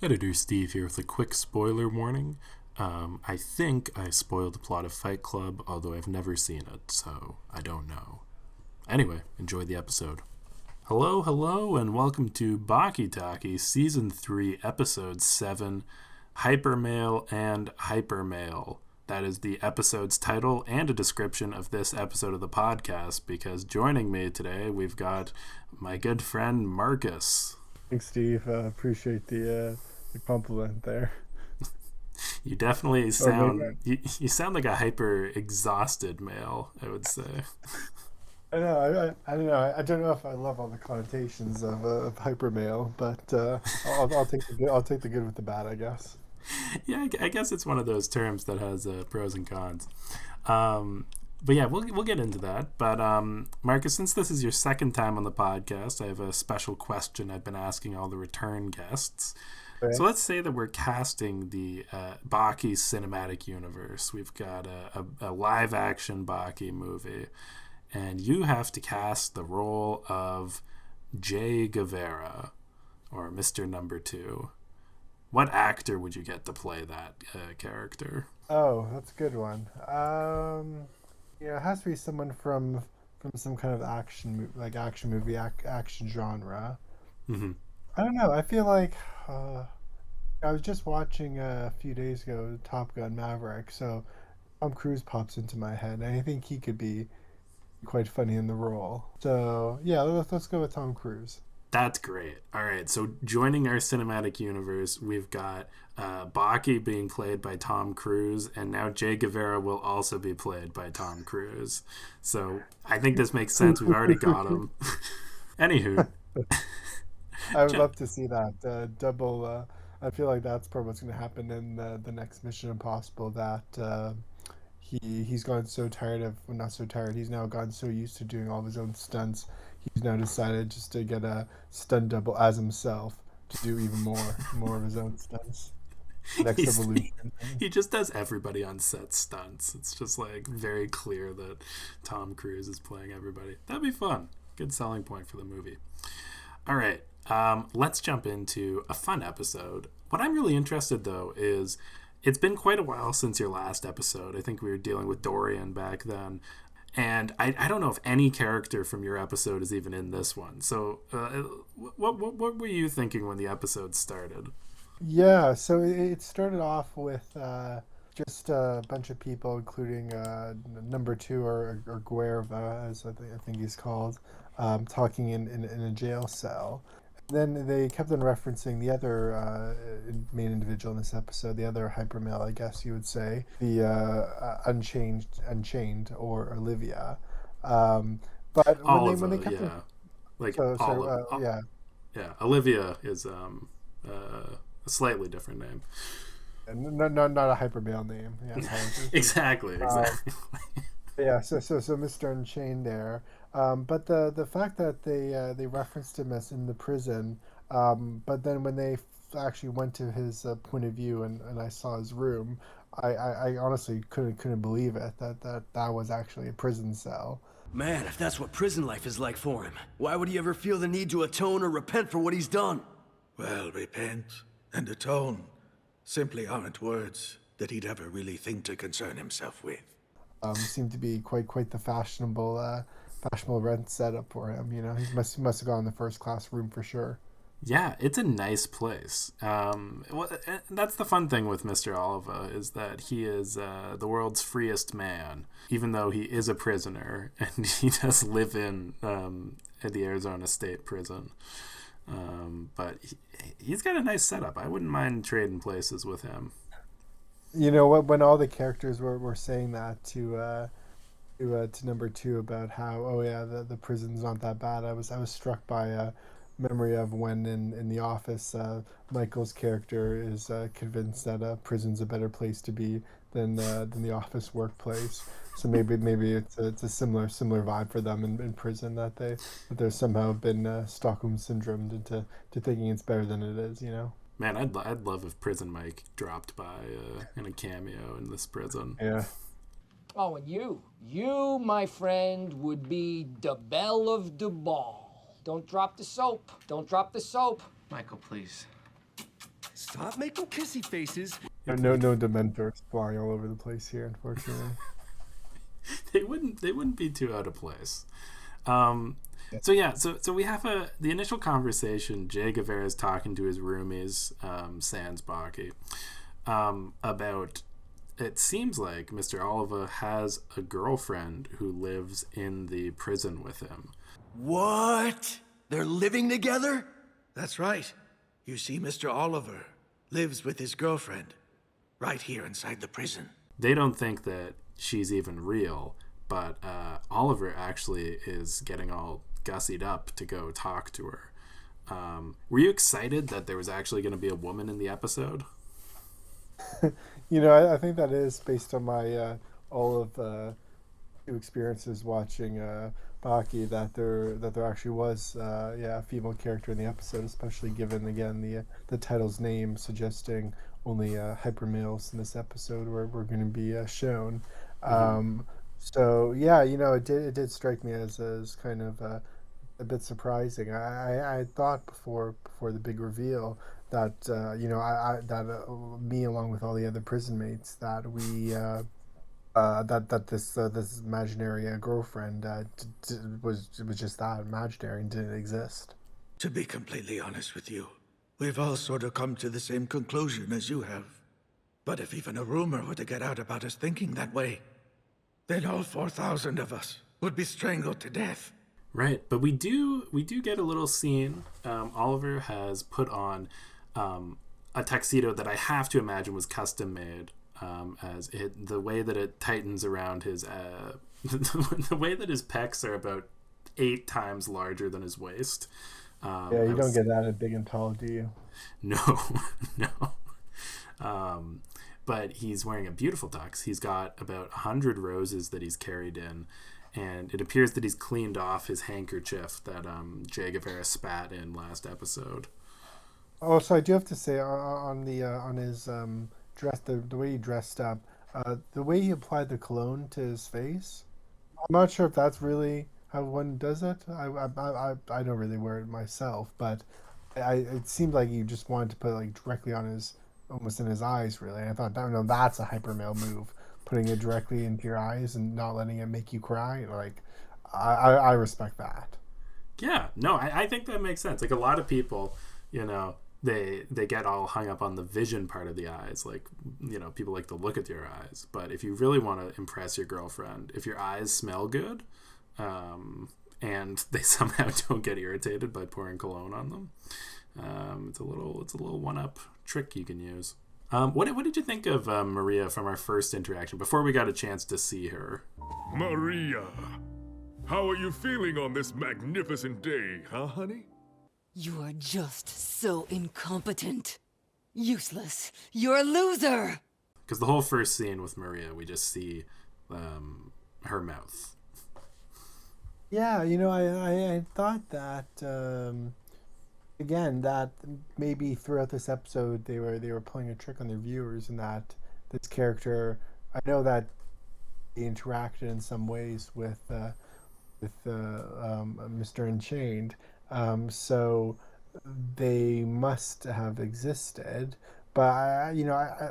Editor Steve here with a quick spoiler warning. I think I spoiled the plot of Fight Club, although I've never seen it, so I don't know. Anyway, enjoy the episode. Hello, and welcome to Baki Taki, Season 3, Episode 7, Hypermale and Hypermale. That is the episode's title and a description of this episode of the podcast, because joining me today, we've got my good friend Marcus. Thanks, Steve. Appreciate the compliment there. You definitely sound you sound like a hyper exhausted male, I would say. I know. I don't know. I don't know if I love all the connotations of hyper male, but I'll take the good. I'll take the good with the bad, I guess. Yeah, I guess it's one of those terms that has pros and cons. But yeah, we'll get into that. But Marcus, since this is your second time on the podcast, I have a special question I've been asking all the return guests. Okay. So let's say that we're casting the Baki cinematic universe. We've got a live-action Baki movie, and you have to cast the role of Che Guevara, or Mr. Number 2. What actor would you get to play that character? Oh, that's a good one. It has to be someone from some kind of action movie action genre. Mm-hmm. I don't know. I feel like I was just watching a few days ago Top Gun Maverick, so Tom Cruise pops into my head, and I think he could be quite funny in the role. So yeah, let's go with Tom Cruise. That's great. All right, so joining our cinematic universe, we've got Baki being played by Tom Cruise, and now Che Guevara will also be played by Tom Cruise. So I think this makes sense. We've already got him. Anywho. I would love to see that double. I feel like that's probably what's going to happen in the next Mission Impossible, that he's gotten so tired of, well, not so tired, he's now gotten so used to doing all of his own stunts. He's now decided just to get a stunt double as himself to do even more of his own stunts. Next evolution. He just does everybody on set stunts. It's just like very clear that Tom Cruise is playing everybody. That'd be fun. Good selling point for the movie. All right, let's jump into a fun episode. What I'm really interested, though, is it's been quite a while since your last episode. I think we were dealing with Dorian back then. And I don't know if any character from your episode is even in this one. So what were you thinking when the episode started? Yeah, so it started off with just a bunch of people, including Number 2 or Guerva, as I think he's called, talking in a jail cell. Then they kept on referencing the other main individual in this episode, the other hypermale, I guess you would say, the Unchained or Olivia. But when they kept yeah, like yeah, Olivia is a slightly different name. Not a hypermale name. Yeah, exactly. Yeah, so Mr. Unchained there. But the fact that they referenced him as in the prison, but then when they actually went to his point of view and I saw his room, I honestly couldn't believe it that was actually a prison cell. Man, if that's what prison life is like for him, why would he ever feel the need to atone or repent for what he's done? Well, repent and atone simply aren't words that he'd ever really think to concern himself with. Seemed to be quite the fashionable rent setup for him. You know, he must have gone in the first class room for sure. Yeah, it's a nice place. That's the fun thing with Mr. Oliva, is that he is the world's freest man, even though he is a prisoner and he does live in at the Arizona State Prison. But he's got a nice setup. I wouldn't mind trading places with him. You know what? When all the characters were saying that to Number 2 about how the prison's not that bad, I was struck by a memory of when in The Office, Michael's character is convinced that prison's a better place to be than the office workplace. So maybe it's a similar vibe for them in prison, that they're somehow been Stockholm syndromed into thinking it's better than it is. You know. Man, I'd love if Prison Mike dropped by in a cameo in this prison. Yeah. Oh, and you, my friend, would be the belle of the ball. Don't drop the soap. Don't drop the soap. Michael, please. Stop making kissy faces. No Dementors flying all over the place here, unfortunately. They wouldn't be too out of place. So we have the initial conversation. Jay Guevara is talking to his roomies, sans Baki, about, it seems like Mr. Oliver has a girlfriend who lives in the prison with him. What? They're living together? That's right. You see, Mr. Oliver lives with his girlfriend right here inside the prison. They don't think that she's even real, but Oliver actually is getting all gussied up to go talk to her. Were you excited that there was actually going to be a woman in the episode? I think that is based on my all of experiences watching Baki, that there actually was a female character in the episode, especially given again the title's name suggesting only hyper males in this episode were going to be shown. So yeah, it did strike me as kind of a bit surprising. I thought before the big reveal that me, along with all the other prison mates, that we that this imaginary girlfriend was just that, imaginary, and didn't exist. To be completely honest with you, we've all sort of come to the same conclusion as you have. But if even a rumor were to get out about us thinking that way, then all 4,000 of us would be strangled to death. Right, but we do get a little scene. Oliver has put on a tuxedo that I have to imagine was custom made, as the way that it tightens around his the way that his pecs are about 8 times larger than his waist. You don't get that at Big and Tall, do you? No, no. But he's wearing a beautiful tux. He's got about 100 roses that he's carried in, and it appears that he's cleaned off his handkerchief that Jay Guevara spat in last episode. Oh, so I do have to say on his dress, the way he dressed up, the way he applied the cologne to his face, I'm not sure if that's really how one does it. I don't really wear it myself, but it seemed like he just wanted to put it like directly on his, almost in his eyes, really. I thought, no, that's a hyper male move, putting it directly into your eyes and not letting it make you cry. Like, I respect that. Yeah, no, I think that makes sense. Like, a lot of people, they get all hung up on the vision part of the eyes. Like, people like to look at your eyes. But if you really want to impress your girlfriend, if your eyes smell good, and they somehow don't get irritated by pouring cologne on them, it's a little one-up trick you can use. What did you think of Maria from our first interaction before we got a chance to see her? Maria, how are you feeling on this magnificent day, huh, honey? You are just so incompetent. Useless. You're a loser. Because the whole first scene with Maria, we just see her mouth. Yeah, I thought that again, that maybe throughout this episode they were playing a trick on their viewers, and that this character, I know that they interacted in some ways with Mr. Unchained, so they must have existed. But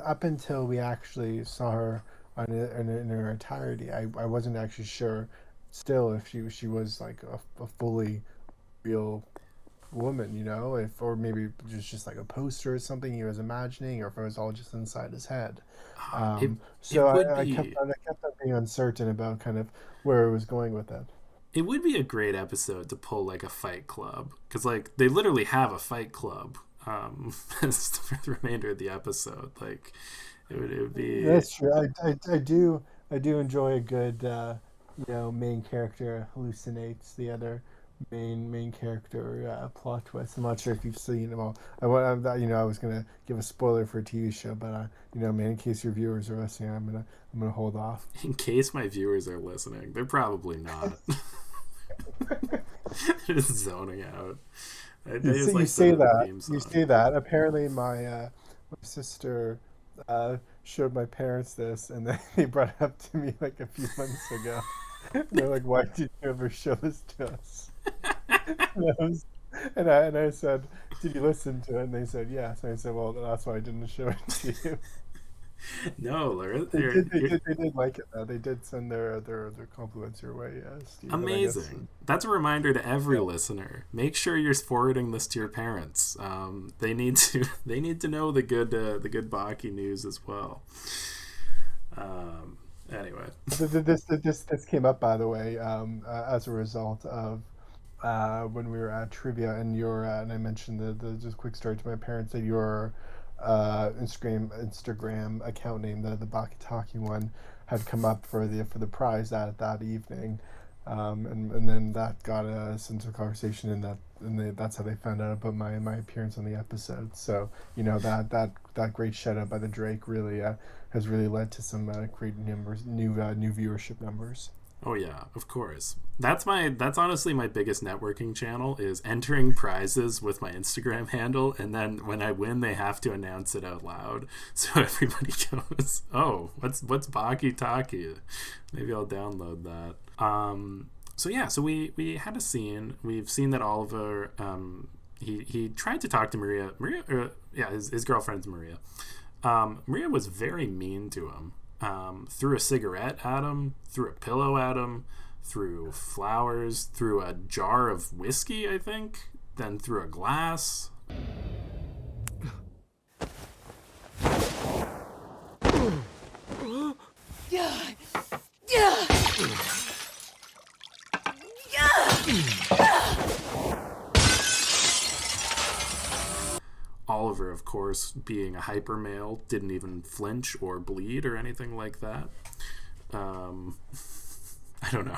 up until we actually saw her in her entirety, I wasn't actually sure still if she was like a fully real woman, or maybe it was just like a poster or something he was imagining, or if it was all just inside his head. I kept on being uncertain about kind of where it was going with it. It would be a great episode to pull like a fight club, because like they literally have a fight club for the remainder of the episode. Like it would be. That's true. I do enjoy a good main character hallucinates the other main character plot twist. I'm not sure if you've seen them all. I was gonna give a spoiler for a TV show, but in case your viewers are listening, I'm gonna hold off. In case my viewers are listening, they're probably not. Just zoning out. You say that. Apparently, my sister showed my parents this, and they brought it up to me like a few months ago. They're like, "Why did you ever show this to us?" And I said, "Did you listen to it?" And they said, "Yes." And I said, "Well, that's why I didn't show it to you." No, Laura, They did like it though. They did send their compliments your way, Steve. And I guess amazing. That's a reminder to every yeah. listener. Make sure you're forwarding this to your parents. They need to know the good Baki news as well. Anyway, This came up, by the way, as a result of when we were at trivia, and I mentioned the just quick story to my parents that your Instagram account name, the Bakitaki one, had come up for the prize that evening, and then that got us into a conversation, that's how they found out about my appearance on the episode. So that great shout out by the Drake really has really led to some great numbers, new viewership numbers. oh yeah, of course. That's honestly my biggest networking channel is entering prizes with my Instagram handle, and then when I win, they have to announce it out loud, so everybody goes, "Oh, what's Baki Taki?" Maybe I'll download that. So yeah, so we had a scene. We've seen that Oliver he tried to talk to Maria. His girlfriend's Maria. Maria was very mean to him. Threw a cigarette at him, threw a pillow at him, threw flowers, threw a jar of whiskey, I think, then threw a glass. Yeah. Yeah. Oliver, of course, being a hyper male, didn't even flinch or bleed or anything like that. I don't know.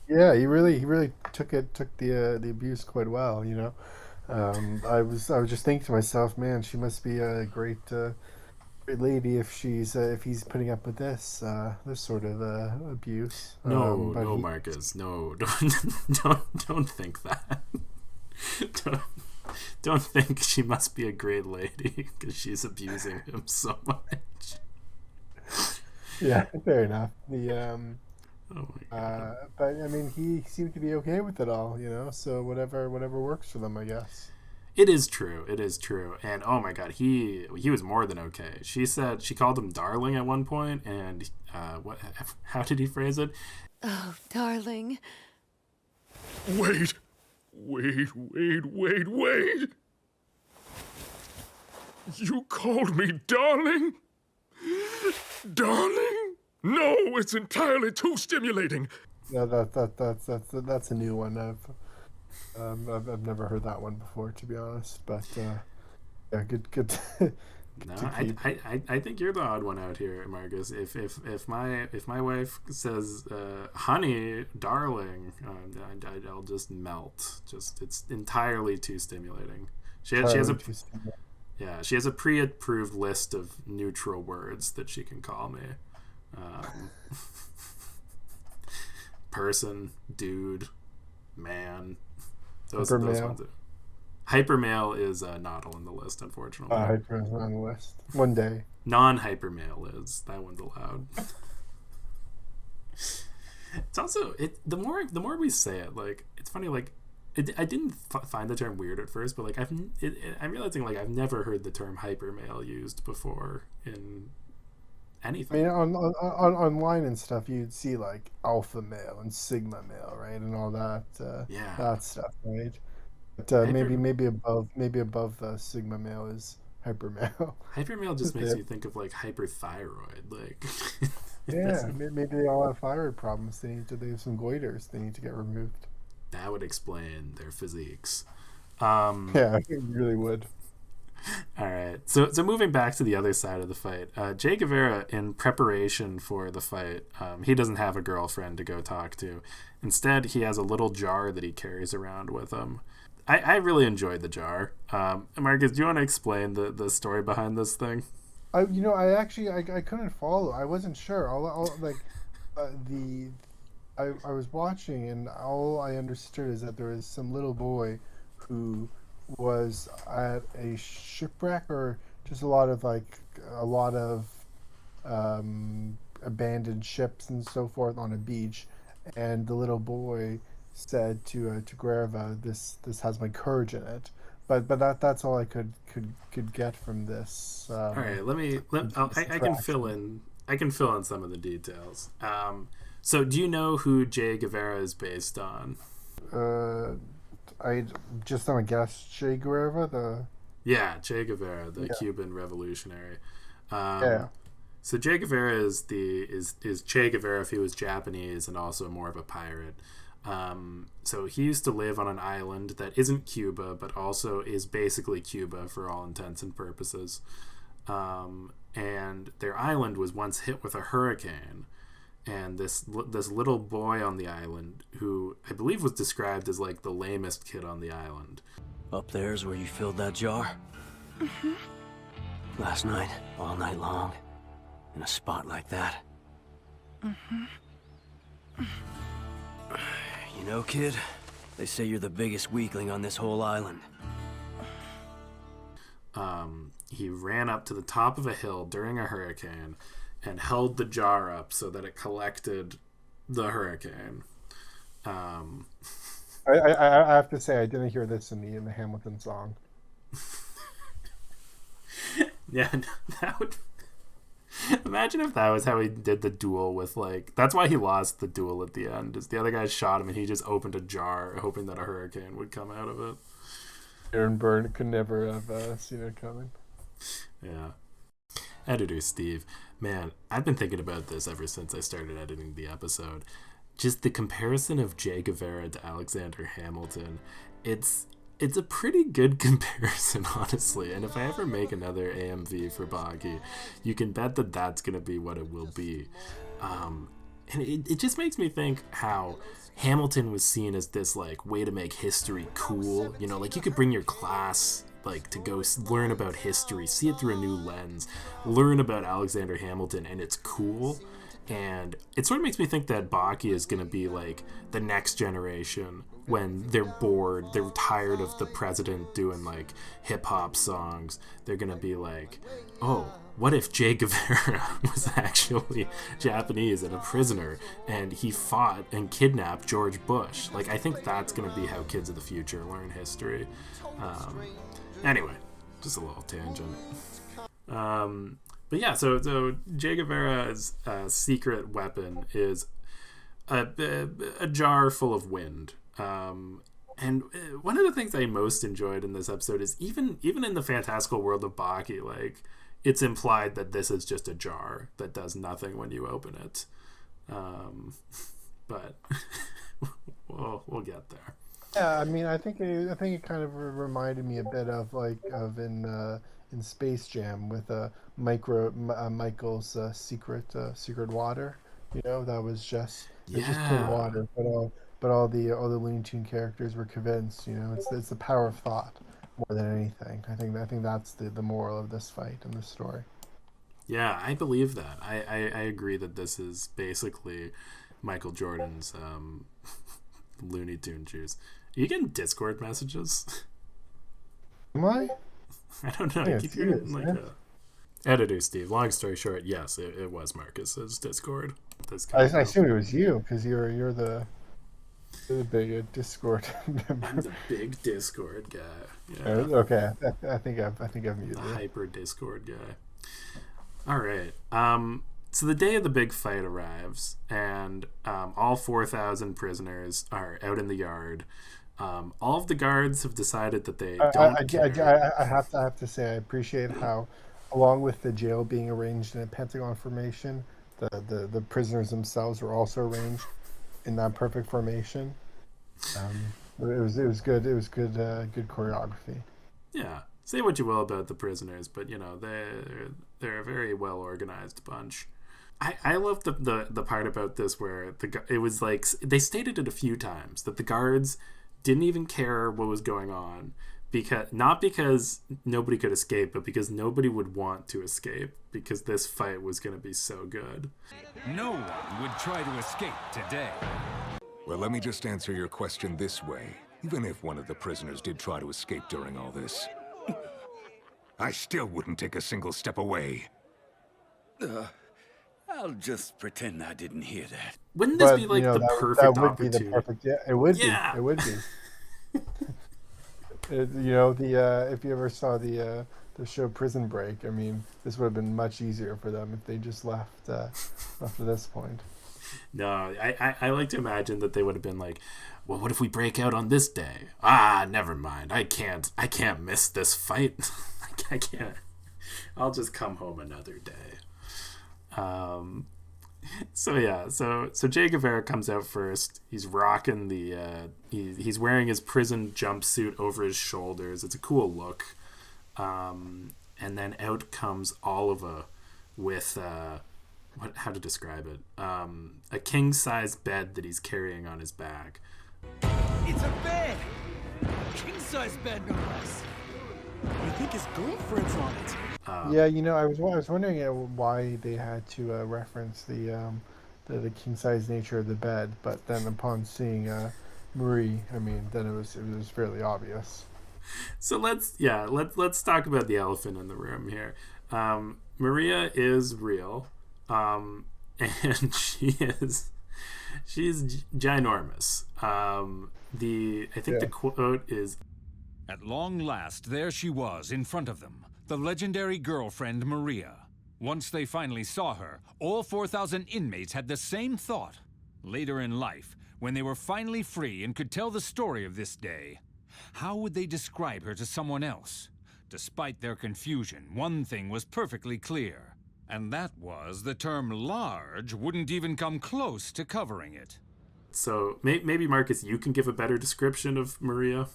He really took the abuse quite well. I was just thinking to myself, man, she must be a great lady if he's putting up with this sort of abuse. No, Marcus, no, don't think that. don't, don't think she must be a great lady because she's abusing him so much. Yeah, fair enough. Oh my god. But I mean, he seemed to be okay with it all, So whatever works for them, I guess. It is true. And oh my god, he was more than okay. She said she called him darling at one point, and how did he phrase it? Oh, darling. Wait! You called me darling? Darling? No, it's entirely too stimulating. Yeah, that's a new one. I've never heard that one before, to be honest. But yeah, good. No, I think you're the odd one out here, Marcus. If my wife says, "Honey, darling," I'll just melt. It's entirely too stimulating. She has a pre-approved list of neutral words that she can call me. Person, dude, man. Those ones. Hypermale is not on the list, unfortunately. Hyper is not on the list. One day. Non-hypermale is. That one's allowed. It's also the more we say it, like, it's funny, like, I didn't find the term weird at first, but like I'm realizing like I've never heard the term hypermale used before in anything. I mean, online and stuff, you'd see like alpha male and sigma male, right, and all that. That stuff, right? But maybe above sigma male is hyper male. Hyper male just makes you think of like hyperthyroid, like. Yeah, maybe they all have thyroid problems. They have some goiters. They need to get removed. That would explain their physiques. Yeah, it really would. All right. So moving back to the other side of the fight, Jay Guevara, in preparation for the fight, he doesn't have a girlfriend to go talk to. Instead, he has a little jar that he carries around with him. I really enjoyed the jar. Marcus, do you want to explain the story behind this thing? I couldn't follow. I wasn't sure. I was watching, and all I understood is that there was some little boy who was at a shipwreck, or just a lot of abandoned ships and so forth on a beach, and the little boy said to Guerva, this has my courage in it. But that's all I could get from this. All right, I can fill in. I can fill in some of the details. So, do you know who Che Guevara is based on? I just don't guess Che Guerra, Yeah, Che Guevara, the Cuban revolutionary. yeah. So Che Guevara is Che Guevara if he was Japanese and also more of a pirate. So he used to live on an island that isn't Cuba, but also is basically Cuba for all intents and purposes. And their island was once hit with a hurricane, and this little boy on the island, who I believe was described as like the lamest kid on the island. Up there's where you filled that jar? Mm-hmm. Last night, all night long, in a spot like that. Mm-hmm. You know, kid, they say you're the biggest weakling on this whole island. He ran up to the top of a hill during a hurricane and held the jar up so that it collected the hurricane. I have to say I didn't hear this in the Hamilton song. Yeah, that would. Imagine if that was how he did the duel with, like, that's why he lost the duel at the end, is the other guy shot him and he just opened a jar hoping that a hurricane would come out of it. Aaron Byrne could never have seen it coming. Yeah. Editor Steve, man, I've been thinking about this ever since I started editing the episode. Just the comparison of Che Guevara to Alexander Hamilton, it's a pretty good comparison, honestly. And if I ever make another AMV for Boggy, you can bet that that's going to be what it will be. And it just makes me think how Hamilton was seen as this, like, way to make history cool. You know, like, you could bring your class, like, to go learn about history, see it through a new lens, learn about Alexander Hamilton, and it's cool. And it sort of makes me think that Baki is going to be like the next generation when they're bored, they're tired of the president doing like hip hop songs. They're going to be like, oh, what if Che Guevara was actually Japanese and a prisoner and he fought and kidnapped George Bush? Like, I think that's going to be how kids of the future learn history. Anyway, just a little tangent. But yeah, so Che Guevara's secret weapon is a jar full of wind. And one of the things I most enjoyed in this episode is even in the fantastical world of Baki, like, it's implied that this is just a jar that does nothing when you open it. But we'll get there. Yeah, I mean, I think it kind of reminded me a bit of in Space Jam with Michael's secret water. You know, that was just just plain water, but all the Looney Tune characters were convinced. You know, it's the power of thought more than anything. I think that's the moral of this fight and this story. Yeah, I believe that. I agree that this is basically Michael Jordan's Looney Tune juice. Are you getting Discord messages? Am I? I don't know. I keep hearing like a... Editor Steve, long story short, yes, it was Marcus's Discord. I assumed it was you because you're the big Discord member. I'm the big Discord guy. Yeah. Okay, I think I've muted the you. hyper Discord guy. All right. So the day of the big fight arrives, and all 4,000 prisoners are out in the yard. All of the guards have decided that they don't care. I have to say I appreciate how, along with the jail being arranged in a Pentagon formation, the prisoners themselves were also arranged in that perfect formation. It was good. It was good choreography. Yeah. Say what you will about the prisoners, but you know they're a very well organized bunch. I love the part about this where it was like they stated it a few times that the guards didn't even care what was going on, not because nobody could escape, but because nobody would want to escape because this fight was going to be so good. No one would try to escape today. Well, let me just answer your question this way. Even if one of the prisoners did try to escape during all this, I still wouldn't take a single step away. I'll just pretend I didn't hear that. Wouldn't this But be like you know, the that perfect would be the opportunity? perfect. Yeah, it would Yeah. be. It would be. You know, the if you ever saw the show Prison Break, I mean, this would have been much easier for them if they just left left at this point. No, I like to imagine that they would have been like, well, what if we break out on this day? Ah, never mind. I can't miss this fight. I can't. I'll just come home another day. So yeah, so Che Guevara comes out first. He's rocking he's wearing his prison jumpsuit over his shoulders. It's a cool look. And then out comes Oliva with how to describe it? A king-size bed that he's carrying on his back. It's a bed! King-size bed, no less. I think his girlfriend's on it. Yeah, you know, I was wondering why they had to reference the king size nature of the bed, but then upon seeing Marie, I mean, then it was fairly obvious. So let's talk about the elephant in the room here. Maria is real, and she's ginormous. The quote is, At long last, there she was in front of them, the legendary girlfriend Maria. Once they finally saw her, all 4,000 inmates had the same thought. Later in life, when they were finally free and could tell the story of this day, how would they describe her to someone else? Despite their confusion, one thing was perfectly clear, and that was the term large wouldn't even come close to covering it. So maybe Marcus, you can give a better description of Maria.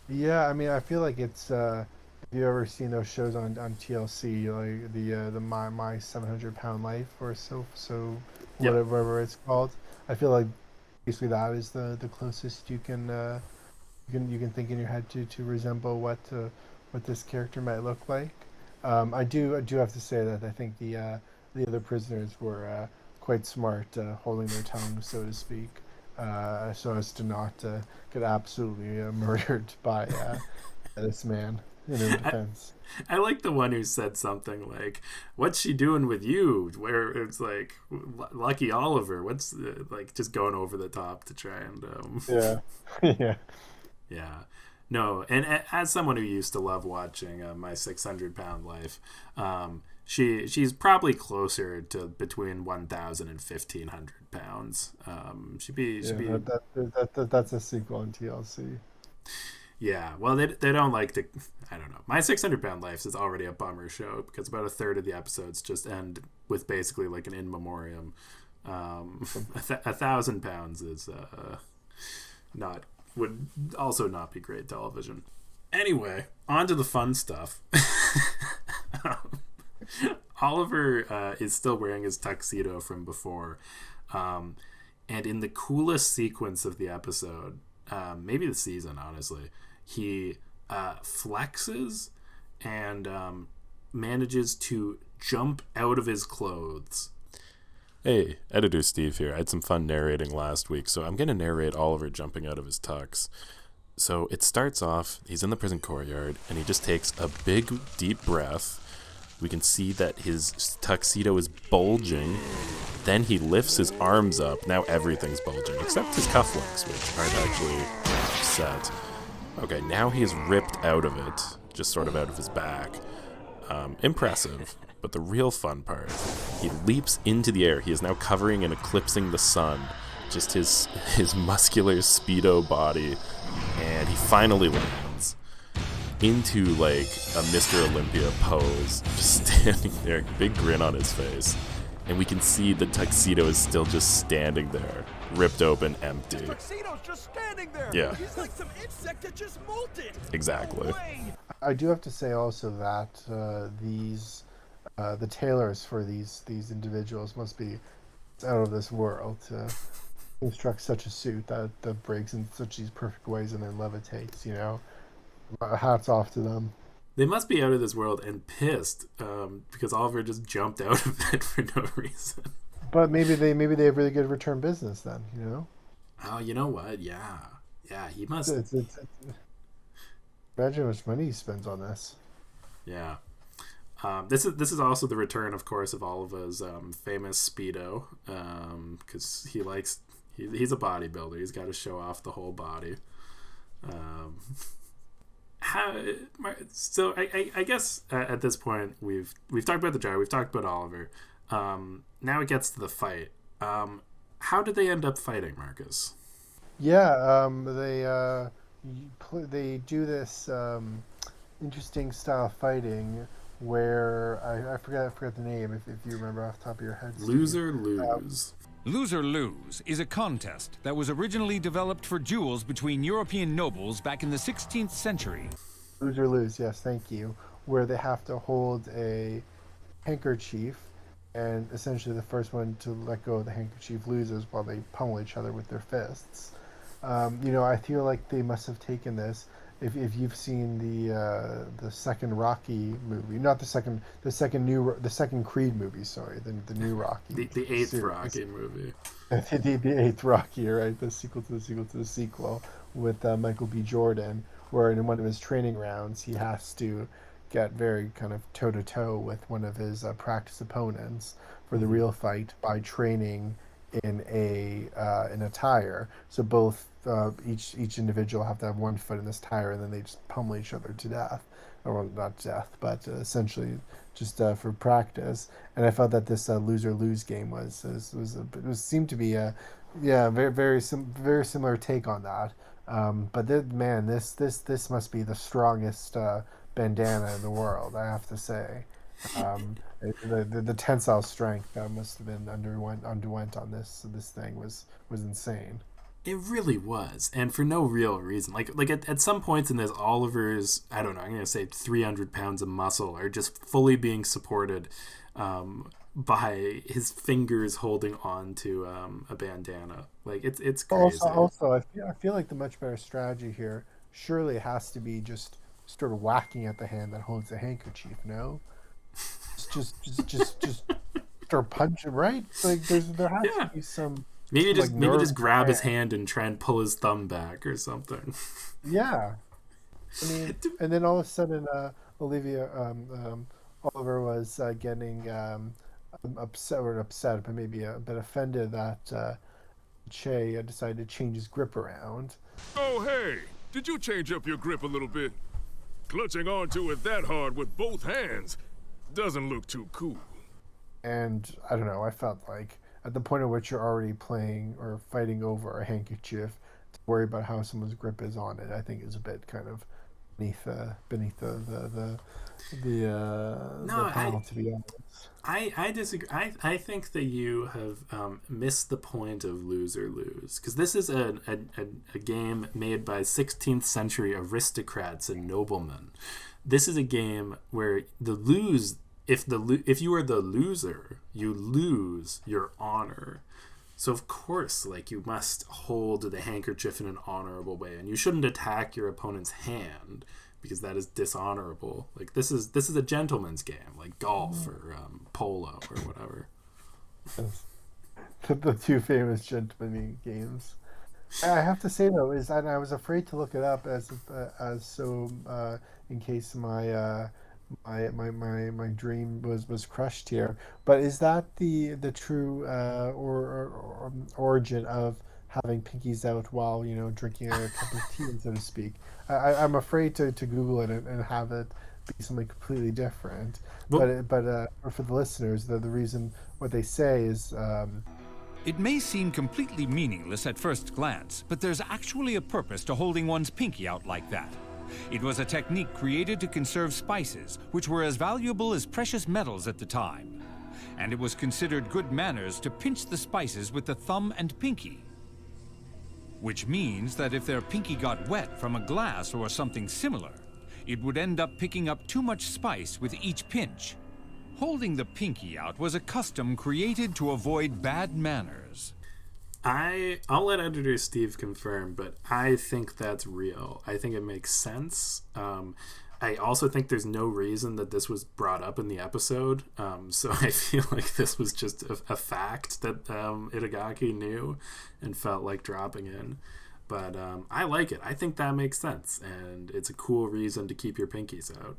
Yeah, I mean, I feel like it's. Have you ever seen those shows on TLC, like the My 700 Pound Life or so Yep. whatever it's called? I feel like basically that is the closest you can think in your head to resemble what this character might look like. I do have to say that I think the other prisoners were quite smart, holding their tongues, so to speak, so as to not get absolutely murdered by this man in their defense. I like the one who said something like, "What's she doing with you?" Where it's like, "Lucky Oliver." What's like just going over the top to try and Yeah. Yeah. No, and as someone who used to love watching My 600 Pound Life, she's probably closer to between 1,000 and 1,500 pounds. That's a sequel on TLC. Yeah, well, they don't like to. I don't know. My 600 Pound Life is already a bummer show because about a third of the episodes just end with basically like an in memoriam. 1,000 pounds is would also not be great television. Anyway, on to the fun stuff. Oliver is still wearing his tuxedo from before, and in the coolest sequence of the episode, maybe the season, honestly, he flexes and manages to jump out of his clothes. Hey, Editor Steve here. I had some fun narrating last week, so I'm going to narrate Oliver jumping out of his tux. So it starts off, he's in the prison courtyard, and he just takes a big, deep breath. We can see that his tuxedo is bulging. Then he lifts his arms up. Now everything's bulging, except his cufflinks, which aren't actually set. Okay, now he is ripped out of it, just sort of out of his back. Impressive. But the real fun part, he leaps into the air. He is now covering and eclipsing the sun. Just his muscular Speedo body. And he finally lands into like a Mr. Olympia pose. Just standing there, big grin on his face. And we can see the tuxedo is still just standing there, ripped open, empty. The tuxedo's just standing there. Yeah. He's like some insect that just molted. Exactly. No way. I do have to say also that the tailors for these individuals must be out of this world to construct such a suit that breaks in such these perfect ways and then levitates. You know, hats off to them. They must be out of this world and pissed because Oliver just jumped out of it for no reason. But maybe they have really good return business then. You know. Oh, you know what? Yeah, he must. Imagine how much money he spends on this. Yeah. This is also the return, of course, of Oliva's famous Speedo, because he's a bodybuilder. He's got to show off the whole body. So I guess at this point we've talked about the jar, we've talked about Oliver. Now it gets to the fight. How did they end up fighting, Marcus? Yeah, they do this interesting style fighting where I forgot the name. If you remember off the top of your head, Steve. Loser lose. Loser Lose is a contest that was originally developed for duels between European nobles back in the 16th century. Loser lose, yes, thank you. Where they have to hold a handkerchief, and essentially the first one to let go of the handkerchief loses while they pummel each other with their fists. I feel like they must have taken this. If you've seen the second Rocky movie, not the second Creed movie, sorry, the new Rocky, the eighth series. Rocky movie, the eighth Rocky, right, the sequel to the sequel to the sequel with Michael B. Jordan, where in one of his training rounds he has to get very kind of toe to toe with one of his practice opponents for the real fight by training in a tire. So both each individual have to have one foot in this tire, and then they just pummel each other to death, or not death, but essentially just for practice. And I felt that this loser lose game seemed to be a very similar take on that. But this must be the strongest bandana in the world, I have to say. The tensile strength that must have been underwent on this thing was insane. It really was, and for no real reason. Like at some points in this, Oliver's, I don't know, I'm gonna say 300 pounds of muscle are just fully being supported by his fingers holding on to a bandana. Like it's crazy. Also, I feel like the much better strategy here surely has to be just sort of whacking at the hand that holds the handkerchief. No. Just start punching, right? Like there has to be some. Maybe just grab his hand and try and pull his thumb back or something. Yeah, I mean, and then all of a sudden, Oliver was getting upset, but maybe a bit offended that Che decided to change his grip around. Oh hey, did you change up your grip a little bit? Clutching onto it that hard with both hands doesn't look too cool. And I don't know, I felt like at the point at which you're already playing or fighting over a handkerchief, to worry about how someone's grip is on it, I think is a bit kind of beneath the panel, to be honest. I disagree. I think that you have missed the point of loser lose, because this is a game made by 16th century aristocrats and noblemen. This is a game where if you are the loser, you lose your honor. So of course, like, you must hold the handkerchief in an honorable way, and you shouldn't attack your opponent's hand because that is dishonorable. Like, this is a gentleman's game, like golf or polo or whatever. The two famous gentleman games. I have to say though, and I was afraid to look it up in case my dream was crushed here. But is that the true origin of having pinkies out while drinking a cup of tea, so to speak? I'm afraid to Google it and have it be something completely different. Well, but for the listeners, the reason what they say is. It may seem completely meaningless at first glance, but there's actually a purpose to holding one's pinky out like that. It was a technique created to conserve spices, which were as valuable as precious metals at the time. And it was considered good manners to pinch the spices with the thumb and pinky. Which means that if their pinky got wet from a glass or something similar, it would end up picking up too much spice with each pinch. Holding the pinky out was a custom created to avoid bad manners. I'll let editor Steve confirm, but I think that's real. I think it makes sense. I also think there's no reason that this was brought up in the episode. So I feel like this was just a fact that Itagaki knew and felt like dropping in. But I like it. I think that makes sense. And it's a cool reason to keep your pinkies out.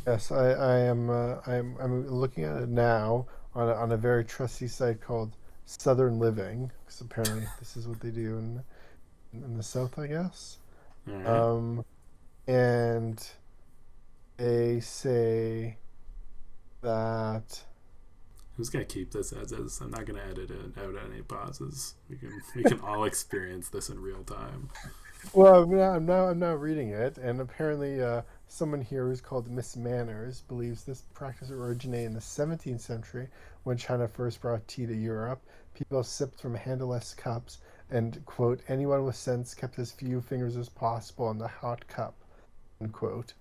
Yes, I am. I'm looking at it now on a very trusty site called Southern Living, because apparently this is what they do in the South, I guess. All right. Um, and they say that. I'm just gonna keep this as is. I'm not gonna edit it out any pauses. We can all experience this in real time. Well, I'm not reading it, and apparently, someone here who's called Miss Manners believes this practice originated in the 17th century when China first brought tea to Europe. People sipped from handleless cups, and quote, anyone with sense kept as few fingers as possible in the hot cup, unquote.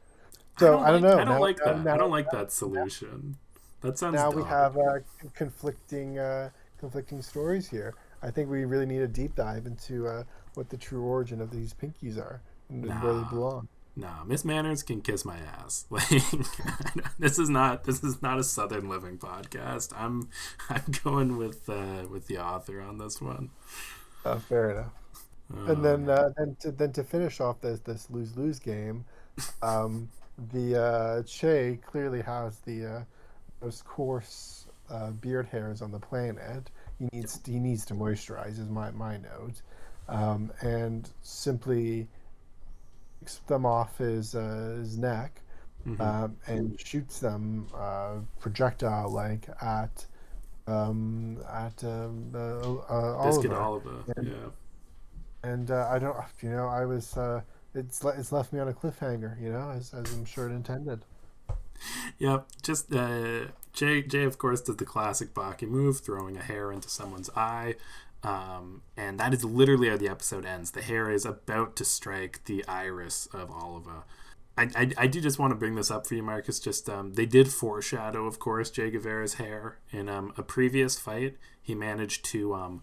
So I don't know. I don't Now, like now, that. I now, don't like that solution. That sounds now we dumb. have conflicting stories here. I think we really need a deep dive into what the true origin of these pinkies are and where they Nah. belong. No, Miss Manners can kiss my ass. Like this is not a Southern Living podcast. I'm going with the author on this one. Fair enough. And then to finish off this lose game, the Che clearly has the most coarse beard hairs on the planet. He needs to moisturize, is my note, and simply picks them off his neck, and shoots them projectile like Biscuit Oliver. Oliva. Yeah. And I don't, I was, it's left me on a cliffhanger, as I'm sure it intended. Yep. Just Jay of course does the classic Baki move, throwing a hair into someone's eye. And that is literally how the episode ends. The hair is about to strike the iris of Oliva. I do just want to bring this up for you, Marcus. Just they did foreshadow, of course, Che Guevara's hair in a previous fight. He managed to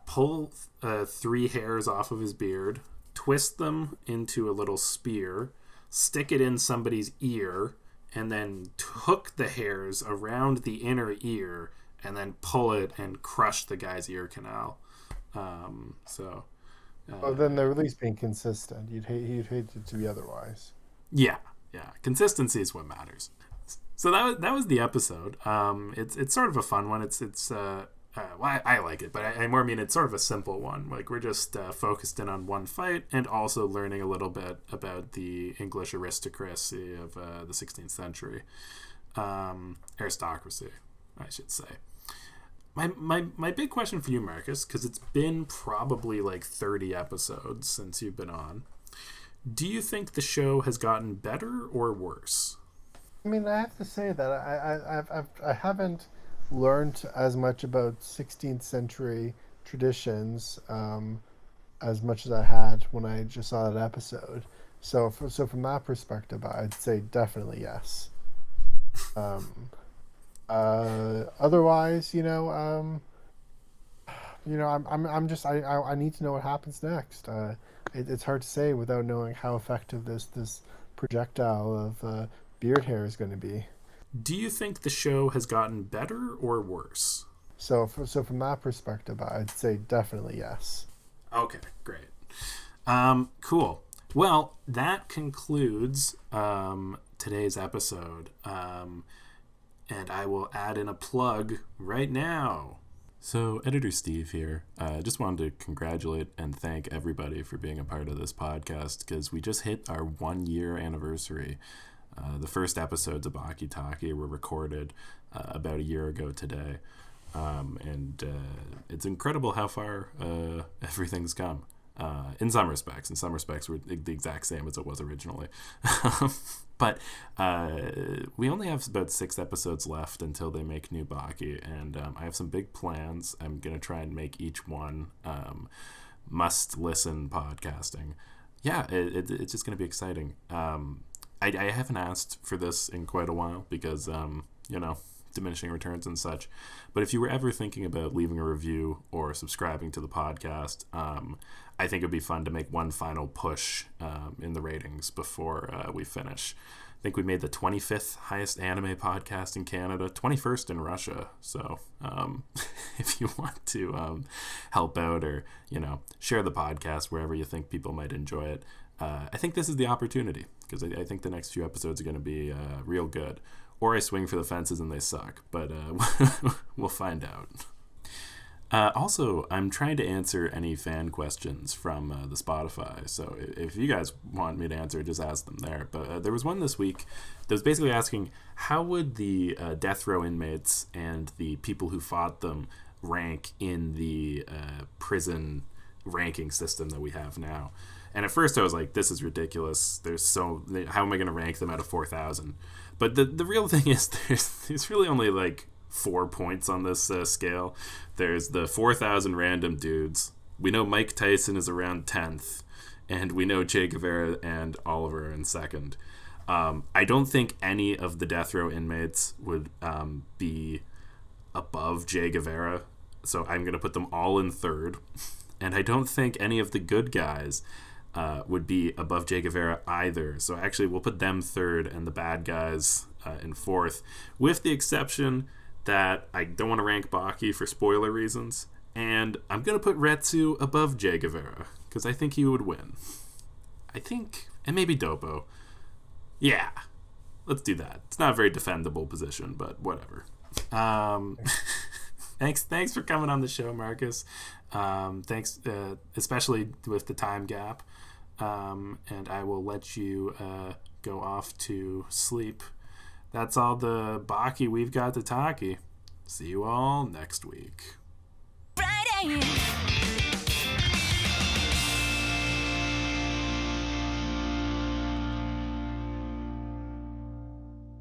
pull 3 hairs off of his beard, twist them into a little spear, stick it in somebody's ear, and then hook the hairs around the inner ear, and then pull it and crush the guy's ear canal. Then they're at least being consistent. You'd hate it to be otherwise. Yeah. Consistency is what matters. So that was the episode. It's sort of a fun one. Well, I like it, but I more mean it's sort of a simple one. Like we're just focused in on one fight and also learning a little bit about the English aristocracy of the 16th century, aristocracy, I should say. My big question for you, Marcus, because it's been probably like 30 episodes since you've been on. Do you think the show has gotten better or worse? I mean, I have to say that I haven't learned as much about 16th century traditions as much as I had when I just saw that episode. So from that perspective, I'd say definitely yes. Otherwise, I need to know what happens next. It's hard to say without knowing how effective this projectile of beard hair is going to be. Do you think the show has gotten better or worse? So from that perspective, I'd say definitely yes. Okay, great. Cool. Well, that concludes today's episode. And I will add in a plug right now. So, Editor Steve here. I just wanted to congratulate and thank everybody for being a part of this podcast, because we just hit our 1-year anniversary. The first episodes of Baki Taki were recorded about a year ago today. And it's incredible how far everything's come. In some respects. In some respects, we're the exact same as it was originally. But we only have about 6 episodes left until they make new Baki, and I have some big plans. I'm going to try and make each one must-listen podcasting. Yeah, it's just going to be exciting. I haven't asked for this in quite a while because, diminishing returns and such. But if you were ever thinking about leaving a review or subscribing to the podcast, I think it'd be fun to make one final push in the ratings before we finish. I think we made the 25th highest anime podcast in Canada, 21st in Russia. So if you want to help out or, share the podcast wherever you think people might enjoy it, I think this is the opportunity, because I think the next few episodes are going to be real good. Or I swing for the fences and they suck, but we'll find out. Also, I'm trying to answer any fan questions from the Spotify, so if you guys want me to answer, just ask them there. But there was one this week that was basically asking, how would the death row inmates and the people who fought them rank in the prison ranking system that we have now? And at first I was like, this is ridiculous. How am I going to rank them out of 4,000? But the real thing is there's really only like 4 points on this scale. There's the 4,000 random dudes. We know Mike Tyson is around 10th, and we know Che Guevara and Oliver are in 2nd. I don't think any of the death row inmates would be above Che Guevara, so I'm going to put them all in 3rd. And I don't think any of the good guys would be above Che Guevara either. So actually, we'll put them 3rd and the bad guys in 4th, with the exception that I don't want to rank Baki for spoiler reasons. And I'm going to put Retsu above Che Guevara, because I think he would win. And maybe Dopo. Yeah, let's do that. It's not a very defendable position, but whatever. Thanks for coming on the show, Marcus. Thanks, especially with the time gap. And I will let you go off to sleep. That's all the Baki we've got to talkie. See you all next week. Friday.